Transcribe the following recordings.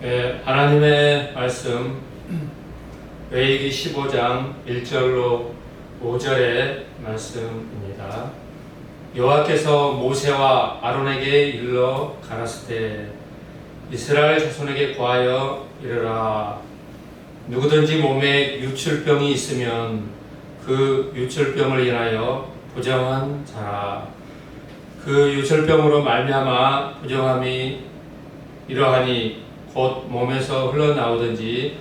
하나님의 말씀 레위기 15장 1절로 5절의 말씀입니다. 여호와께서 모세와 아론에게 일러 가라사대 때 이스라엘 자손에게 고하여 이르라. 누구든지 몸에 유출병이 있으면 그 유출병을 인하여 부정한 자라. 그 유출병으로 말미암아 부정함이 이러하니 곧 몸에서 흘러나오든지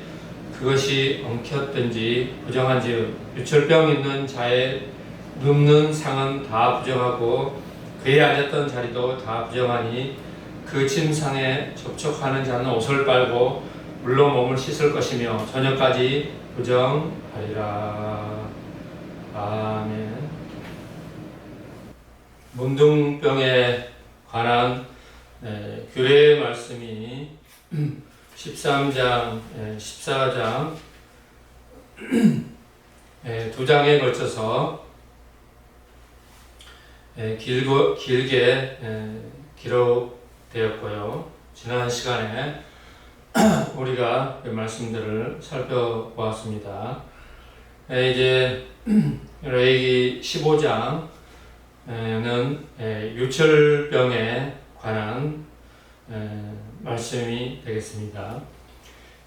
그것이 엉켰든지 부정한즉 유출병 있는 자의 눕는 상은 다 부정하고 그에 앉았던 자리도 다 부정하니 그 침상에 접촉하는 자는 옷을 빨고 물로 몸을 씻을 것이며 저녁까지 부정하리라. 아멘. 문둥병에 관한 규례의 말씀이 13장, 14장 두 장에 걸쳐서 길게 기록되었고요. 지난 시간에 우리가 그 말씀들을 살펴보았습니다. 이제 레위기 15장은 유출병에 관한 말씀이 되겠습니다.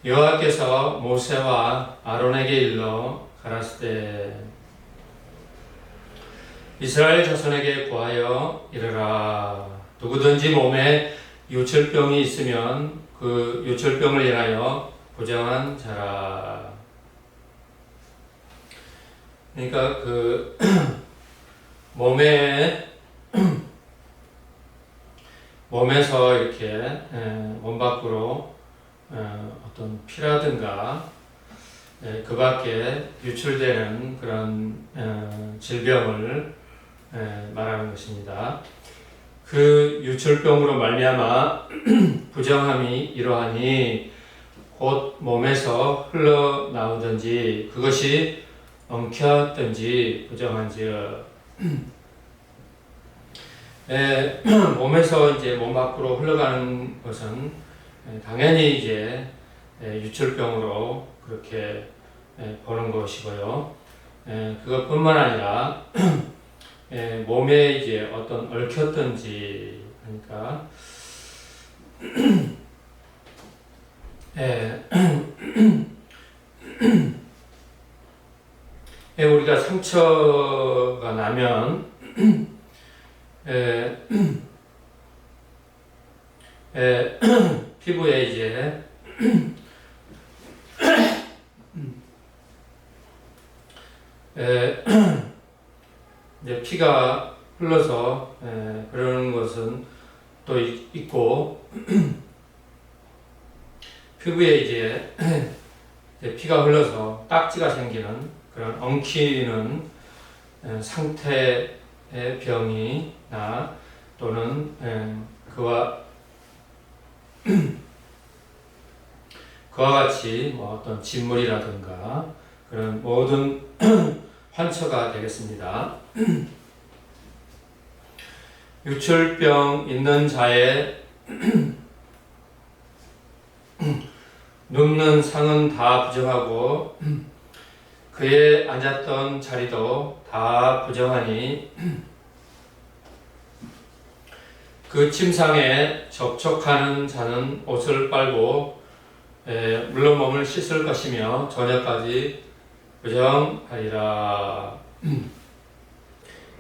여호와께서 모세와 아론에게 일러 가라사대 이스라엘 자손에게 고하여 이르라. 누구든지 몸에 유출병이 있으면 그 유출병을 인하여 부정한 자라. 그러니까 그 몸에서 이렇게 몸 밖으로 어떤 피라든가 그 밖에 유출되는 그런 질병을 말하는 것입니다. 그 유출병으로 말미암아 부정함이 이러하니 곧 몸에서 흘러나오든지 그것이 엉켰든지 부정한즉 몸에서 이제 몸 밖으로 흘러가는 것은 당연히 이제 유출병으로 그렇게 보는 것이고요. 그것뿐만 아니라 몸에 이제 어떤 얽혔든지 그러니까 우리가 상처가 나면 피부에 이제 이제 피가 흘러서 그러는 것은 또 있고 피부에 이제 피가 흘러서 딱지가 생기는 그런 엉키는 상태의 병이나 또는 그와 같이 뭐 어떤 진물이라든가 그런 모든 환처가 되겠습니다. 유출병 있는 자의 눕는 상은 다 부정하고 그에 앉았던 자리도 다 부정하니 그 침상에 접촉하는 자는 옷을 빨고 물로 몸을 씻을 것이며 저녁까지 부정하리라.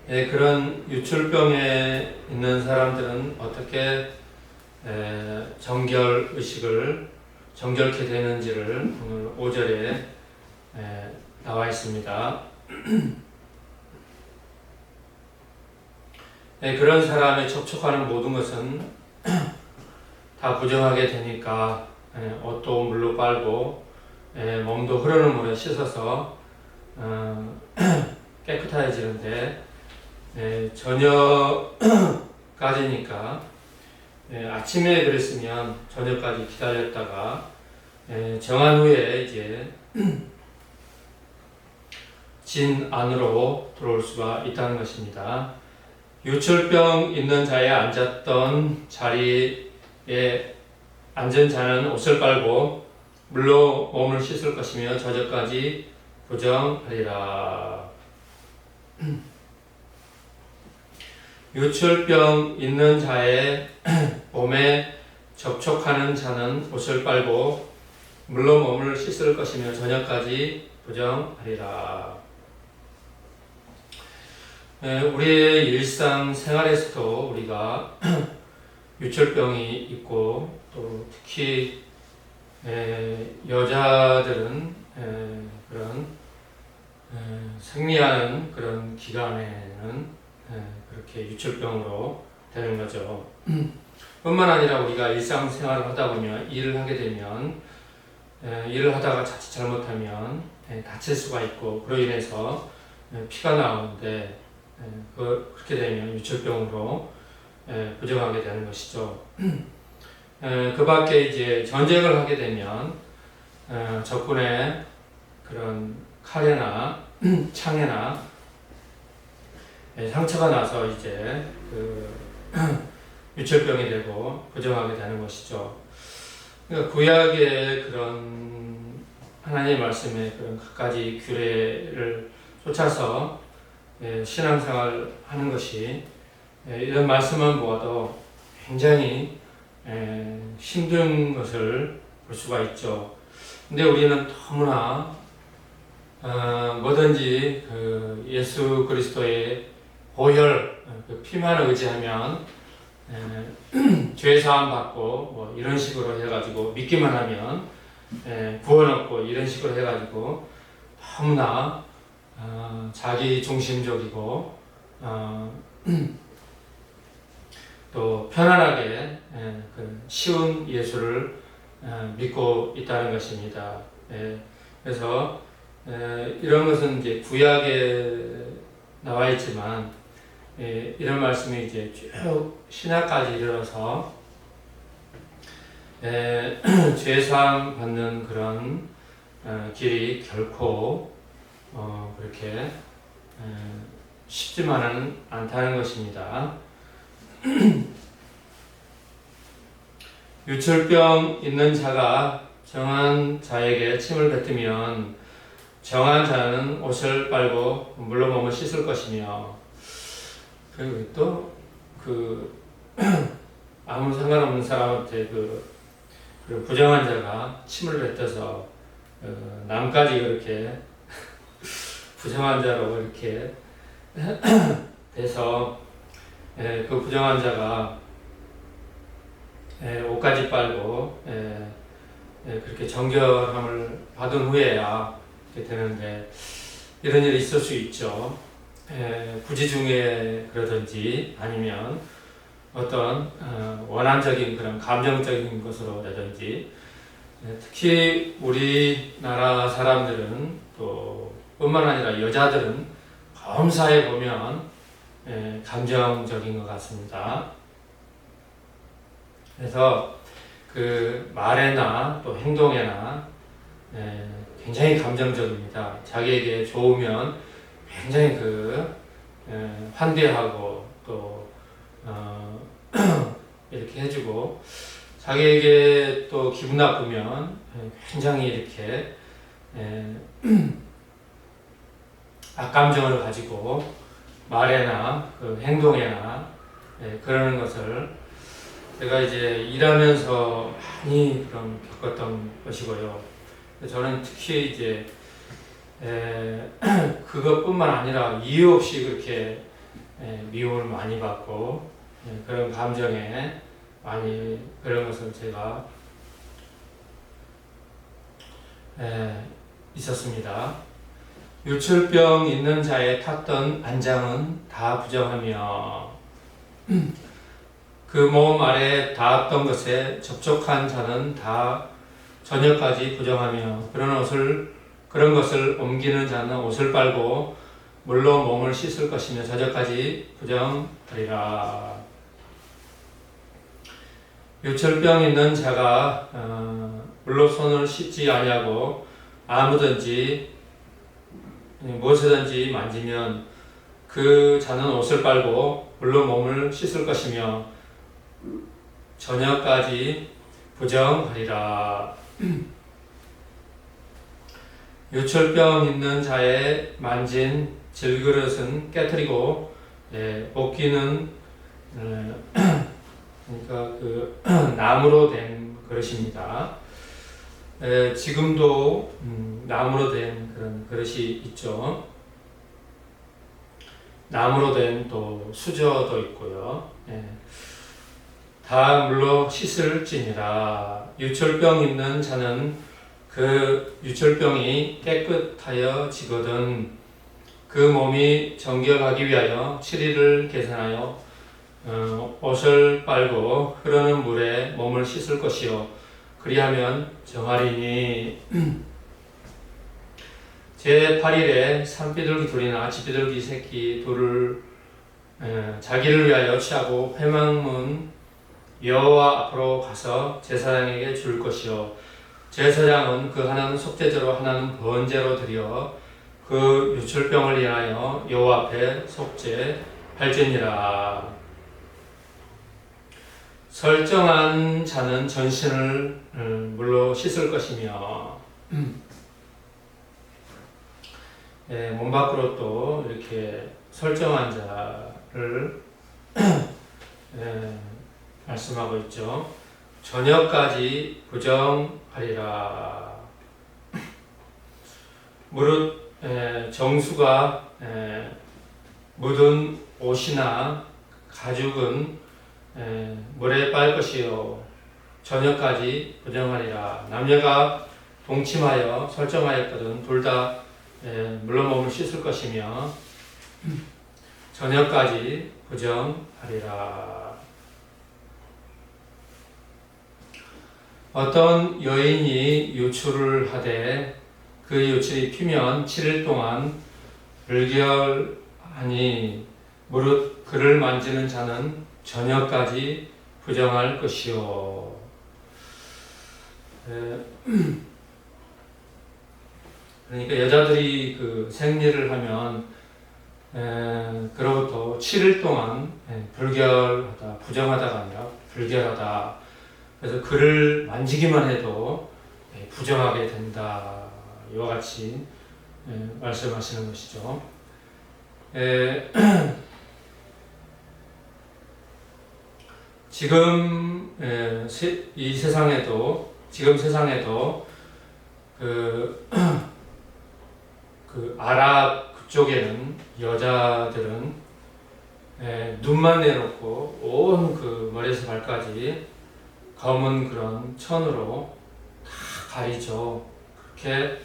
그런 유출병에 있는 사람들은 어떻게 정결케 되는지를 오늘 5절에 나와 있습니다. 그런 사람에 접촉하는 모든 것은 다 부정하게 되니까 옷도 물로 빨고 몸도 흐르는 물에 씻어서 깨끗해지는데 저녁까지니까 아침에 그랬으면 저녁까지 기다렸다가 정한 후에 이제 진 안으로 들어올 수가 있다는 것입니다. 유출병 있는 자에 앉았던 자리에 앉은 자는 옷을 빨고 물로 몸을 씻을 것이며 저녁까지 부정하리라. 유출병 있는 자의 몸에 접촉하는 자는 옷을 빨고 물로 몸을 씻을 것이며 저녁까지 부정하리라. 우리의 일상 생활에서도 우리가 유출병이 있고 또 특히 여자들은 그런 생리하는 그런 기간에는 그렇게 유출병으로 되는 거죠. 뿐만 아니라 우리가 일상생활을 하다 보면 일을 하게 되면 일을 하다가 자칫 잘못하면 다칠 수가 있고 그로 인해서 피가 나오는데 그렇게 되면 유출병으로 부정하게 되는 것이죠. 그 밖에 이제 전쟁을 하게 되면 적군의 그런 칼이나 창에나 상처가 나서 이제 그 유출병이 되고 부정하게 되는 것이죠. 그러니까 구약의 그런 하나님의 말씀의 그런 갖가지 규례를 쫓아서 신앙생활 하는 것이 이런 말씀만 보아도 굉장히 힘든 것을 볼 수가 있죠. 근데 우리는 너무나 뭐든지 그 예수 그리스도의 보혈, 그 피만 의지하면 죄 사함 받고 뭐 이런 식으로 해가지고 믿기만 하면 구원 얻고 이런 식으로 해가지고 너무나 자기 중심적이고 또 편안하게 그 쉬운 예수를 믿고 있다는 것입니다. 그래서 이런 것은 이제 구약에 나와 있지만 이런 말씀이 이제 쭉 신약까지 이르러서 죄사함 받는 그런 길이 결코 그렇게 쉽지만은 않다는 것입니다. 유출병 있는 자가 정한 자에게 침을 뱉으면 정한 자는 옷을 빨고 물로 몸을 씻을 것이며, 그리고 또 아무 상관없는 사람한테 그 부정한 자가 침을 뱉어서 남까지 그렇게 부정한 자로 이렇게 돼서 그 부정한 자가 옷까지 빨고 그렇게 정결함을 받은 후에야 이렇게 되는데, 이런 일이 있을 수 있죠. 부지 중에 그러든지 아니면 어떤 원한적인 그런 감정적인 것으로라든지, 특히 우리나라 사람들은 또 뿐만 아니라 여자들은 범사에 보면 감정적인 것 같습니다. 그래서 그 말에나 또 행동에나 굉장히 감정적입니다. 자기에게 좋으면 굉장히 환대하고 또 이렇게 해주고, 자기에게 또 기분 나쁘면 굉장히 이렇게 악감정을 가지고 말에나 그 행동에나 그러는 것을 제가 이제 일하면서 많이 겪었던 것이고요. 저는 특히 이제 그것뿐만 아니라 이유 없이 그렇게 미움을 많이 받고 그런 감정에 많이 그런 것을 제가 있었습니다. 유출병 있는 자의 탔던 안장은 다 부정하며 그 몸 아래 닿았던 것에 접촉한 자는 다 저녁까지 부정하며 그런 것을 옮기는 자는 옷을 빨고 물로 몸을 씻을 것이며 저녁까지 부정하리라. 유출병 있는 자가 물로 손을 씻지 아니하고 아무든지 무엇이든지 만지면 그 자는 옷을 빨고 물로 몸을 씻을 것이며 저녁까지 부정하리라. 유출병 있는 자의 만진 질그릇은 깨뜨리고 볶기는 그러니까 그 나무로 된 그릇입니다. 지금도 나무로 된 그런 그릇이 있죠. 나무로 된 또 수저도 있고요. 다 물로 씻을지니라. 유출병 있는 자는 그 유출병이 깨끗하여지거든 그 몸이 정결하기 위하여 7일을 계산하여 옷을 빨고 흐르는 물에 몸을 씻을 것이요 그리하면 정하리니 제8일에 산비둘기 둘이나 집비둘기 새끼 둘을 자기를 위하여 취하고 회막문 여호와 앞으로 가서 제사장에게 줄 것이요 제사장은 그 하나는 속죄제로 하나는 번제로 드려 그 유출병을 인하여 여호와 앞에 속죄할지니라. 설정한 자는 전신을 물로 씻을 것이며 몸 밖으로 또 이렇게 설정한 자를 말씀하고 있죠. 저녁까지 부정하리라. 무릇 정수가 묻은 옷이나 가죽은 물에 빨 것이요 저녁까지 부정하리라. 남녀가 동침하여 설정하였거든 둘 다 물로 몸을 씻을 것이며 저녁까지 부정하리라. 어떤 여인이 유출을 하되 그 유출이 피면 7일 동안 불결하니 무릇 그를 만지는 자는 저녁까지 부정할 것이요. 그러니까 여자들이 그 생리를 하면 그로부터 7일 동안 불결하다, 부정하다가 아니라 불결하다. 그래서 그를 만지기만 해도 부정하게 된다. 이와 같이 말씀하시는 것이죠. 지금 이 세상에도 지금 세상에도 그 아랍 그쪽에는 여자들은 눈만 내놓고 온 그 머리에서 발까지 검은 그런 천으로 다 가리죠. 그렇게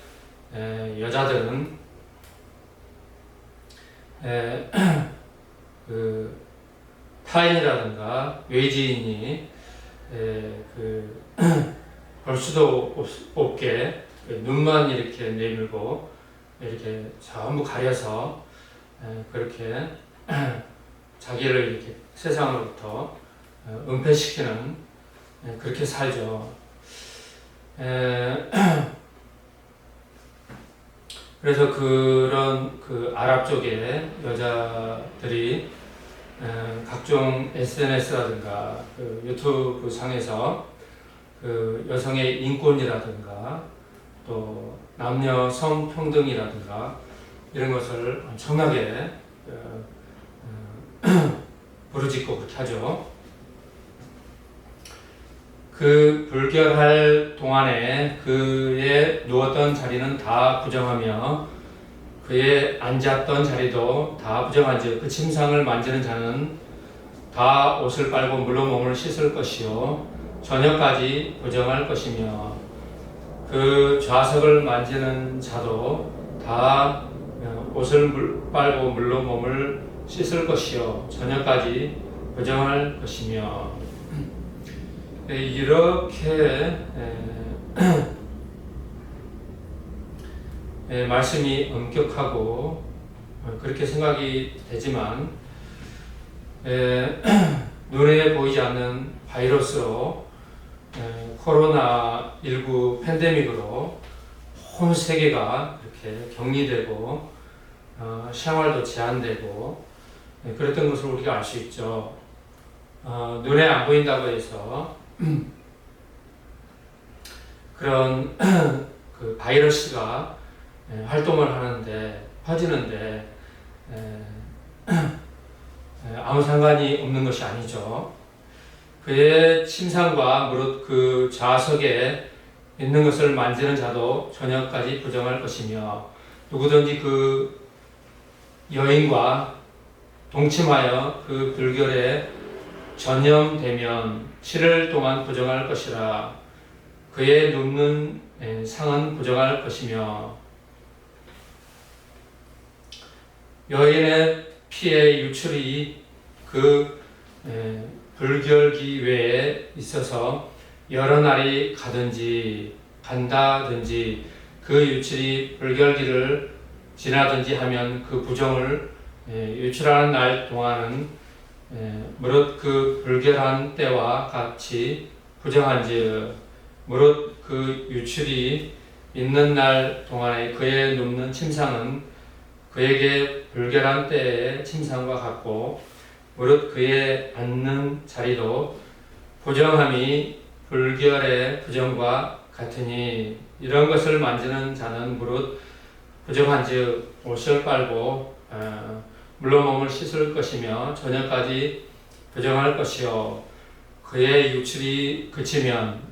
여자들은 그 타인이라든가 외지인이 볼 수도 없게 눈만 이렇게 내밀고 이렇게 전부 가려서 그렇게 자기를 이렇게 세상으로부터 은폐시키는 그렇게 살죠. 그래서 그런 그 아랍 쪽의 여자들이 각종 SNS라든가 그 유튜브 상에서 그 여성의 인권이라든가 또 남녀 성평등이라든가 이런 것을 엄청나게 부르짖고 그렇게 하죠. 그 불결할 동안에 그의 누웠던 자리는 다 부정하며 그의 앉았던 자리도 다 부정한즉 그 침상을 만지는 자는 다 옷을 빨고 물로 몸을 씻을 것이요 저녁까지 부정할 것이며 그 좌석을 만지는 자도 다 옷을 빨고 물로 몸을 씻을 것이요 저녁까지 부정할 것이며 이렇게 말씀이 엄격하고 그렇게 생각이 되지만 눈에 보이지 않는 바이러스로 코로나19 팬데믹으로 온 세계가 이렇게 격리되고 생활도 제한되고 그랬던 것을 우리가 알 수 있죠. 눈에 안 보인다고 해서 그런 그 바이러스가 활동을 하는데 퍼지는데 아무 상관이 없는 것이 아니죠. 그의 침상과 무릇 그 좌석에 있는 것을 만지는 자도 저녁까지 부정할 것이며 누구든지 그 여인과 동침하여 그 불결에 전염되면 7일 동안 부정할 것이라. 그의 눕는 상은 부정할 것이며 여인의 피의 유출이 그 불결기 외에 있어서 여러 날이 간다든지 그 유출이 불결기를 지나든지 하면 그 부정을 유출하는 날 동안은 무릇 그 불결한 때와 같이 부정한즉 무릇 그 유출이 있는 날 동안에 그의 눕는 침상은 그에게 불결한 때의 침상과 같고 무릇 그의 앉는 자리도 부정함이 불결의 부정과 같으니 이런 것을 만지는 자는 무릇 부정한즉 옷을 빨고 물로 몸을 씻을 것이며 저녁까지 부정할 것이요 그의 유출이 그치면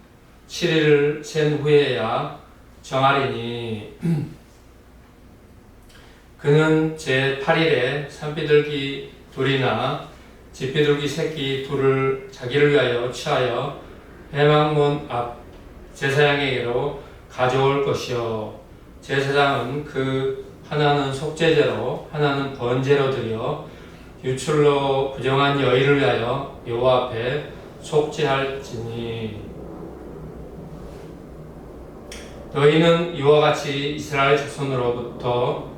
7일을 센 후에야 정하리니 그는 제8일에 산비둘기 둘이나 집비둘기 새끼 둘을 자기를 위하여 취하여 회막문 앞 제사장에게로 가져올 것이요 제사장은 그 하나는 속죄제로 하나는 번제로 드려 유출로 부정한 여인을 위하여 여호와 앞에 속죄할지니 너희는 이와 같이 이스라엘 자손으로부터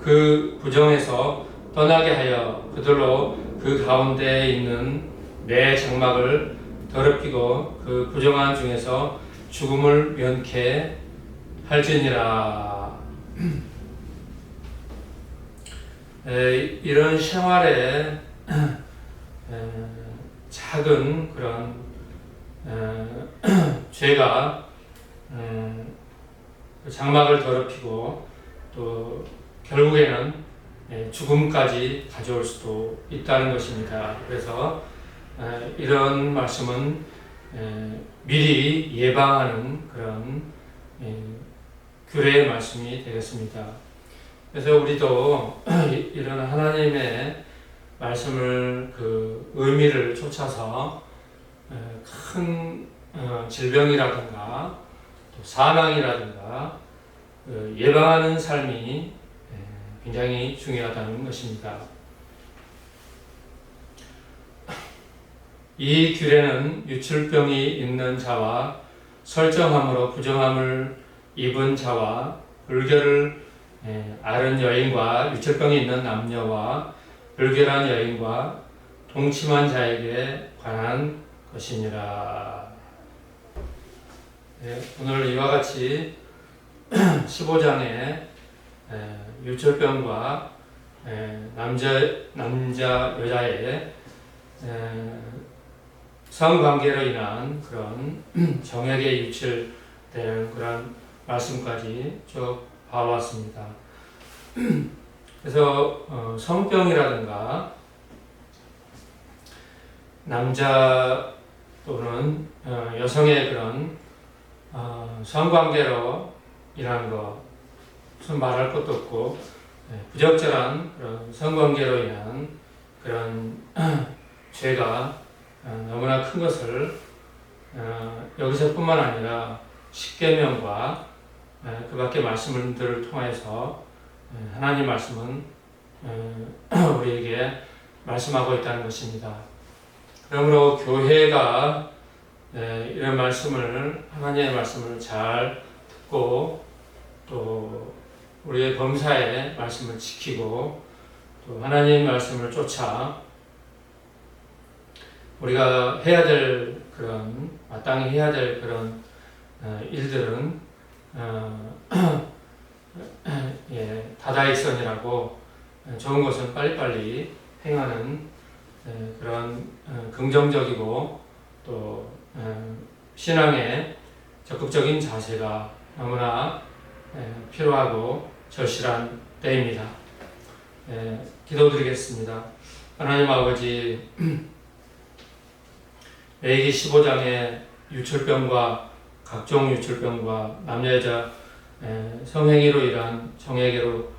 그 부정에서 떠나게 하여 그들로 그 가운데에 있는 내 장막을 더럽히고 그 부정한 중에서 죽음을 면케 할지니라. 이런 생활에 작은 그런 죄가 장막을 더럽히고 또 결국에는 죽음까지 가져올 수도 있다는 것입니다. 그래서 이런 말씀은 미리 예방하는 그런 규례의 말씀이 되겠습니다. 그래서 우리도 이런 하나님의 말씀을 그 의미를 쫓아서 큰 질병이라든가 또 사망이라든가 예방하는 삶이 굉장히 중요하다는 것입니다. 이 규례는 유출병이 있는 자와 설정함으로 부정함을 입은 자와 불결을 앓은 여인과 유출병이 있는 남녀와 불결한 여인과 동침한 자에게 관한 것이니라. 오늘 이와 같이 15장에 유출병과 남자 여자의 성관계로 인한 그런 정액에 유출되는 그런 말씀까지 쭉 봐왔습니다. 그래서 성병이라든가 남자 또는 여성의 그런 성관계로 인한 것 무슨 말할 것도 없고 부적절한 그런 성관계로 인한 그런 죄가 너무나 큰 것을 여기서뿐만 아니라 십계명과 그 밖의 말씀들을 통해서 하나님 말씀은 우리에게 말씀하고 있다는 것입니다. 그러므로 교회가 이런 말씀을 하나님의 말씀을 잘 듣고 또 우리의 범사의 말씀을 지키고 또 하나님의 말씀을 쫓아 우리가 해야 될 그런 마땅히 해야 될 그런 일들은 다다익선이라고 좋은 것은 빨리빨리 행하는 그런 긍정적이고 또 신앙의 적극적인 자세가 너무나 필요하고 절실한 때입니다. 기도드리겠습니다. 하나님 아버지, 레위기 15장의 유출병과 각종 유출병과 남녀 여자 성행위로 인한 정예계로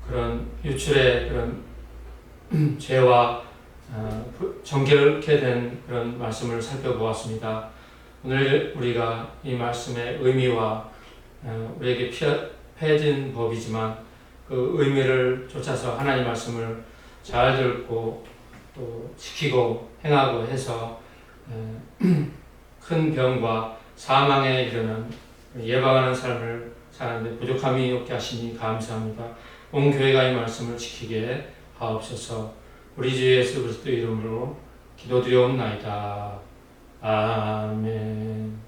그런 유출의 그런 죄와 정결케 된 그런 말씀을 살펴보았습니다. 오늘 우리가 이 말씀의 의미와 우리에게 폐해진 법이지만 그 의미를 쫓아서 하나님 말씀을 잘 듣고 또 지키고 행하고 해서 큰 병과 사망에 이르는 예방하는 삶을 사는데 부족함이 없게 하시니 감사합니다. 온 교회가 이 말씀을 지키게 하옵소서. 우리 주 예수 그리스도 이름으로 기도드리옵나이다. 아멘.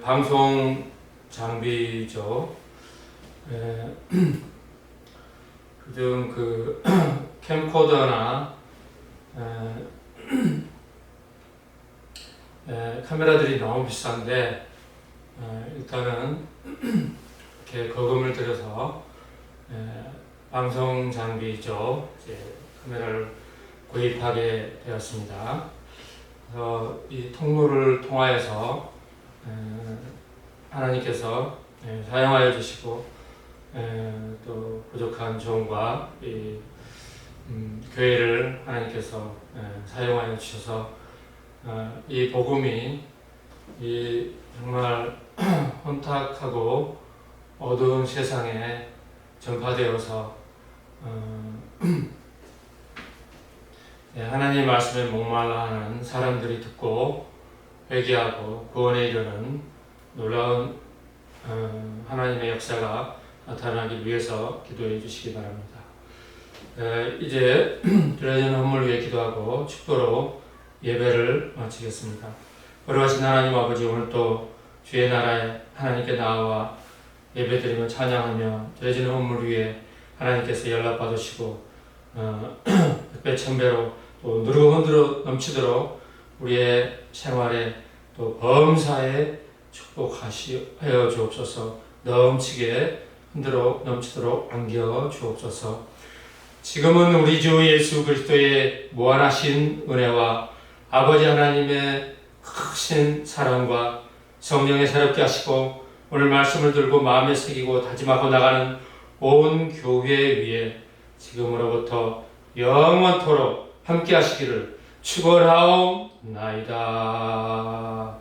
방송 장비죠. 요즘 그 캠코더나 카메라들이 너무 비싼데 일단은 이렇게 거금을 들여서 방송 장비죠. 이제 카메라를 구입하게 되었습니다. 그래서 이 통로를 통하여서 하나님께서 사용하여 주시고 또 부족한 종과 이 교회를 하나님께서 사용하여 주셔서 이 복음이 이 정말 혼탁하고 어두운 세상에 전파되어서 하나님 말씀에 목말라하는 사람들이 듣고 회개하고 구원에 이르는 놀라운 하나님의 역사가 나타나기 위해서 기도해 주시기 바랍니다. 이제 드려지는 헌물 위해 기도하고 축도로 예배를 마치겠습니다. 거룩하신 하나님 아버지, 오늘 또 주의 나라에 하나님께 나와 예배드리며 찬양하며 드려지는 헌물 위에 하나님께서 연락받으시고 백배 천배로 또 누르고 흔들어 넘치도록 우리의 생활에 또 범사에 축복하여 주옵소서. 넘치게 흔들어 넘치도록 안겨 주옵소서. 지금은 우리 주 예수 그리스도의 무한하신 은혜와 아버지 하나님의 크신 사랑과 성령의 새롭게 하시고 오늘 말씀을 들고 마음에 새기고 다짐하고 나가는 온 교회 위에 지금으로부터 영원토록 함께 하시기를 축원하옵나이다.